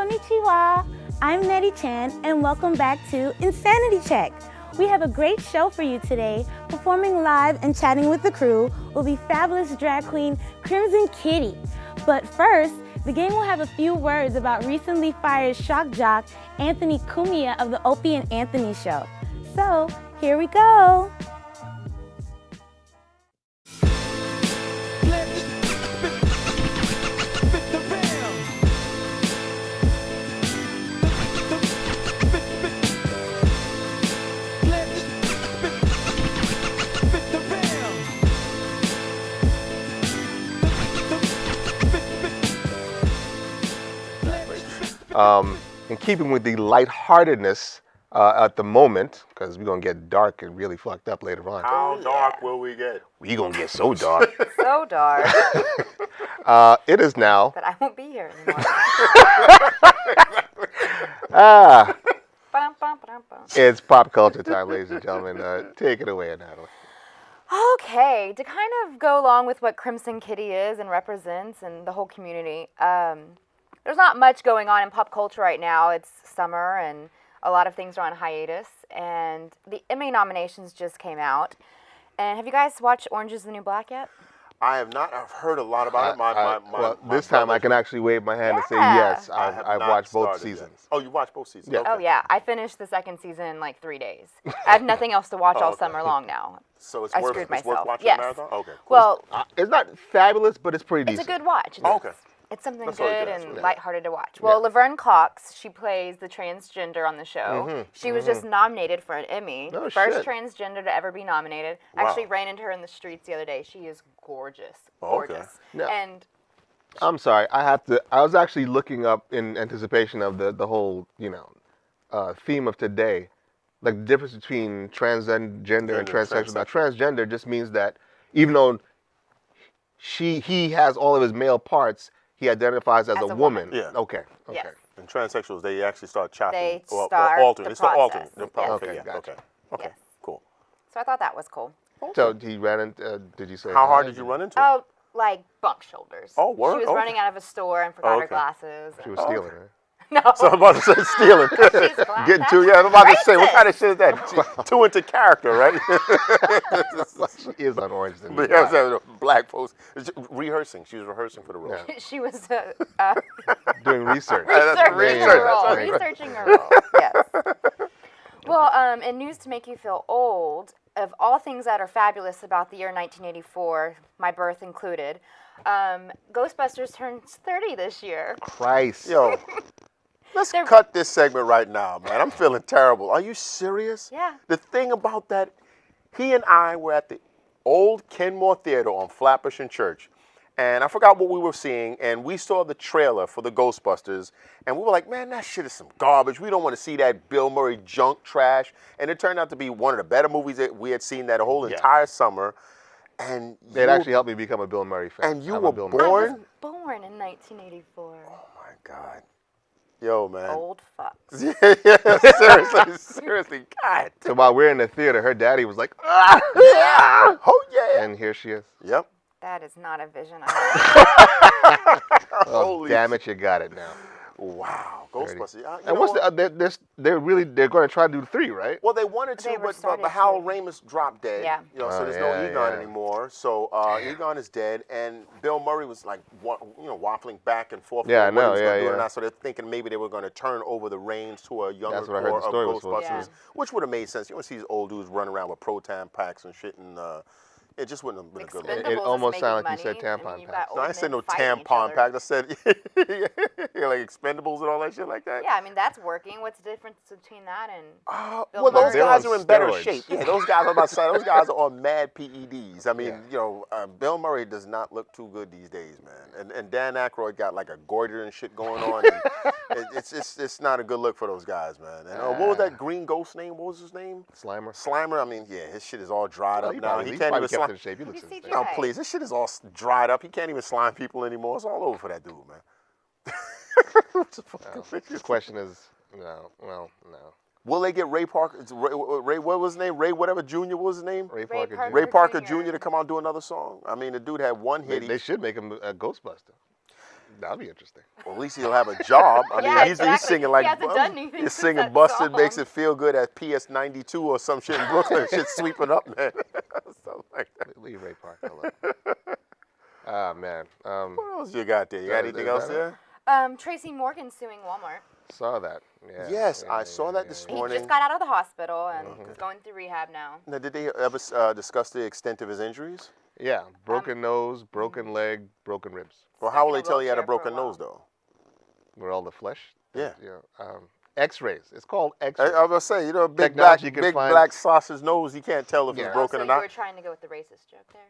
Konnichiwa. I'm Nettie Chan, and welcome back to Insanity Check. We have a great show for you today. Performing live and chatting with the crew will be fabulous drag queen Crimson Kitty. But first, the gang will have a few words about recently fired shock jock Anthony Cumia of the Opie and Anthony Show. So, here we go. In keeping with the lightheartedness at the moment, because we're going to get dark and really fucked up later on. How dark will we get? We going to get so dark. So dark. It is now. But I won't be here anymore. It's pop culture time, ladies and gentlemen. Take it away, Anatalie. Okay, to kind of go along with what Crimson Kitty is and represents and the whole community, there's not much going on in pop culture right now. It's summer and a lot of things are on hiatus. And the Emmy nominations just came out. And have you guys watched Orange is the New Black yet? I have not. I've heard a lot about it. Well, this time I can actually wave my hand and say yes. I've watched both seasons. Yet. Oh, you watched both seasons? Yeah. Okay. Oh, yeah. I finished the second season in like 3 days. I have nothing else to watch all summer long now. So it's I worth screwed worth myself. watching Yes. a marathon? Okay, cool. Well, It's not fabulous, but it's pretty it's decent. a good watch. Okay. It's something That's all you good can ask and for. lighthearted to watch. Well, Laverne Cox, she plays the transgender on the show. She was just nominated for an Emmy. Oh, First shit. transgender to ever be nominated. Wow. Actually ran into her in the streets the other day. She is gorgeous. Oh, okay. Gorgeous. Now- And I'm sorry. I was actually looking up in anticipation of the whole, theme of today, like the difference between transgender and transsexual. Now, transgender just means that even though he has all of his male parts, he identifies as a woman. Yeah. Okay. Yes. And transsexuals, they actually start chopping. They or start altering. the They start altering. process. The Yes. process, Okay, yeah. gotcha. Okay. Yes. Cool. so I thought that was cool. So he ran into. Did you say? How hard hi? did you run into? Oh, like bump shoulders. Oh, word? She was Okay. running out of a store and forgot her Okay. glasses. She was stealing, right? No. So I'm about to say stealing. She's black. Getting That's too, I'm about to say, what racist. kind of shit is that? She's too into character, right? She is on Orange. Then But yeah, so black folks rehearsing. She was rehearsing for the role. Yeah. She was Doing research. researching Research, her role. that's right. Researching her role. Yes. Well, in news to make you feel old, of all things that are fabulous about the year 1984, my birth included, Ghostbusters turns 30 this year. Christ. Yo, let's cut this segment right now, man. I'm feeling terrible. Are you serious? Yeah. The thing about that, he and I were at the old Kenmore Theater on Flatbush and Church, and I forgot what we were seeing, and we saw the trailer for the Ghostbusters, and we were like, man, that shit is some garbage. We don't want to see that Bill Murray junk trash. And it turned out to be one of the better movies that we had seen that whole entire summer. And It actually helped me become a Bill Murray fan. And you I'm were a Bill Murray born? I was born in 1984. Oh my God. Yo, man. Old fucks. Yeah, seriously, God. So while we're in the theater, her daddy was like, Yeah. Oh, yeah. and here she is. Yep. That is not a vision I have. Oh, Holy damn it, you got it now. Wow. Ghostbusters. You And know what's what? they're going to try to do 3, right? Well, they wanted to, They were but started Howell to. Ramis dropped dead. Yeah. So Oh, there's yeah, no Egon yeah. anymore. So Egon is dead, and Bill Murray was like, waffling back and forth. Yeah, I on what he know, was gonna yeah, do or yeah. not. So they're thinking maybe they were going to turn over the reins to a younger That's what I heard core the of story was supposed to be. Ghostbusters, which would have made sense. You want to see these old dudes running around with proton packs and shit, and it just wouldn't have been a good look. Expendables It is almost making sounded like you money. said tampon you've packs. got No, I old didn't say men no fighting each tampon other. pack. I said like Expendables and all that shit like that. Yeah, I mean, that's working. What's the difference between that and Bill Well, those Murray? guys They're are on in better steroids. shape. Yeah, those guys. I'm about to say those guys are on mad PEDs. I mean, Bill Murray does not look too good these days, man. And Dan Aykroyd got like a goiter and shit going on. And it's not a good look for those guys, man. And what was that green ghost name? What was his name? Slimer. Slimer. I mean, yeah, his shit is all dried up He now. probably, He he's can't probably even kept slime. in shape. He looks Maybe insane. No, CGI. please, this shit is all dried up. He can't even slime people anymore. It's all over for that dude, man. What's the fucking The question is, no. Will they get Ray Parker? Ray, what was his name? Ray whatever Jr. What was his name? Ray Parker Parker. Ray Parker Jr. Jr. to come out and do another song. I mean, the dude had one hit. They should make him a Ghostbuster. That'll be interesting. Well, at least he'll have a job. I mean, Yeah, he's exactly. singing like He hasn't done anything he's since singing that "Busted" song. makes it feel good at PS 92 or some shit in Brooklyn. Shit sweeping up, man. Something like that. Leave Ray Park alone. Ah, man. What else you got there? You got Is anything that else it? there? Tracey Morgan suing Walmart. Saw that. Yeah. Yes, yeah, I saw that yeah, this yeah. He morning. just got out of the hospital and is going through rehab now. Now, did they ever discuss the extent of his injuries? Yeah, broken nose, broken leg, broken ribs. Well, how will Stuck in they a tell he had a wheelchair for a broken while. nose, though? Where all the flesh. Yeah. X-rays. It's called I X-rays. was gonna say, you know, big Technology can find- black sausage nose. You can't tell if Yeah. it's broken so or you not. were trying to go with the racist joke there?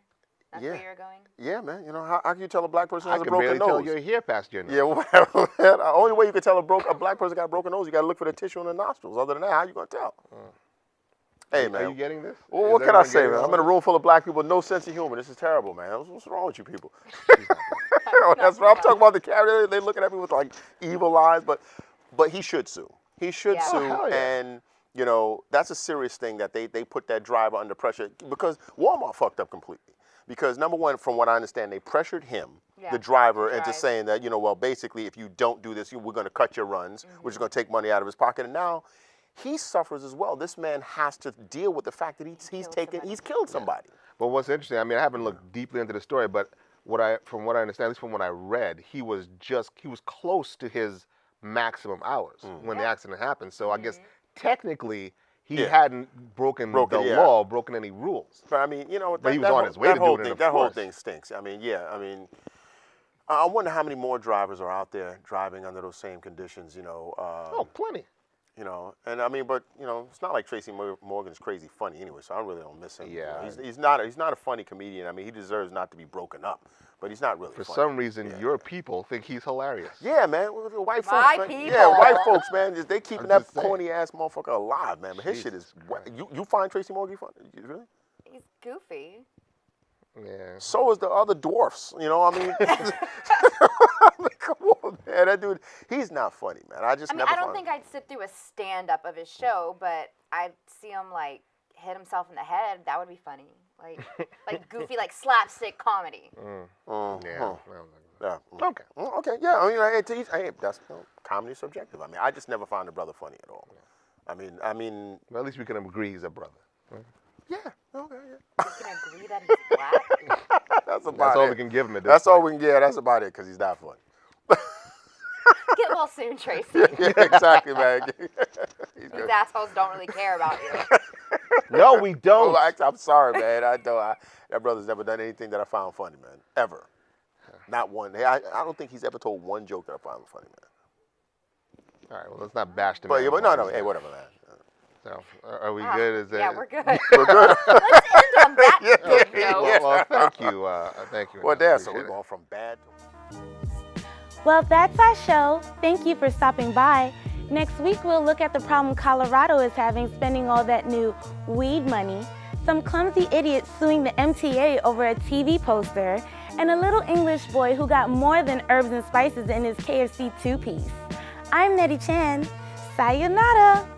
That's Yeah. where you're going? Yeah, man. You know, how can you tell a black person I has a can broken barely nose? tell your hair past your nose. Yeah, well, the only way you can tell a black person got a broken nose, you got to look for the tissue in the nostrils. Other than that, how you gonna tell? Hey, man. Are you getting this? Well, Is what can I everyone say, getting man? all I'm in a this? room full of black people with no sense of humor. This is terrible, man. What's wrong with you people? That's what I'm talking about. The character, they looking at me with like evil eyes, but he should sue. He should Yeah. sue, Oh, hell yeah. and you know that's a serious thing that they put that driver under pressure because Walmart fucked up completely. Because number one, from what I understand, they pressured him, Yeah, the driver, to into drive. saying that, you know, well, basically, if you don't do this, we're going to cut your runs, which is going to take money out of his pocket. And now he suffers as well. This man has to deal with the fact that he's killed somebody. But what's interesting, I mean, I haven't looked deeply into the story, but from what I understand, at least from what I read, he was close to his maximum hours when the accident happened. So I guess technically he Yeah. hadn't broken the yeah. law, broken any rules. But I mean, you know, But he was on his way to doing it, of that whole course. thing stinks. I mean, yeah, I mean, I wonder how many more drivers are out there driving under those same conditions, you know. Oh, plenty. You know, and I mean, but you know, it's not like Tracey Morgan's crazy funny anyway, so I really don't miss him. Yeah. You know, he's not a funny comedian. I mean, he deserves not to be broken up, but he's not really. For funny. some reason, your people think he's hilarious. Yeah, man, the white folks. My Man. people. Yeah, white folks, man, they keeping I'm that just saying. corny ass motherfucker alive, man. But his shit is. You find Tracey Morgan funny? Really? He's goofy. Yeah. So is the other dwarfs. You know, I mean, come on, man. That dude, he's not funny, man. I I never. don't think I'd sit through a stand-up of his show, but I'd see him, like, hit himself in the head. That would be funny. Like goofy, like slapstick comedy. Yeah. Yeah. Okay. Okay. Yeah. I mean, that's comedy subjective. I mean, I just never found the brother funny at all. I mean. Well, at least we can agree he's a brother. Yeah. Okay. Yeah. You can agree that he's black. That's about That's all it. we can give him at this That's all point. we can get. That's about it because he's not funny. Get well soon, Tracy. Yeah, exactly, man. He's These good. assholes don't really care about you. No, we don't. Oh, I'm sorry, man. That brother's never done anything that I found funny, man. Ever. Not one. I don't think he's ever told one joke that I found funny, man. All right, well, let's not bash him. But no. Hey, whatever, man. So, are we good? Is that Yeah, we're good. We're good. Let's end on that good note. Well, thank you. Thank you. Well, I there. So appreciate we're it. going from bad to. Well, that's our show. Thank you for stopping by. Next week, we'll look at the problem Colorado is having spending all that new weed money, some clumsy idiots suing the MTA over a TV poster, and a little English boy who got more than herbs and spices in his KFC two-piece. I'm Nettie Chan. Sayonara.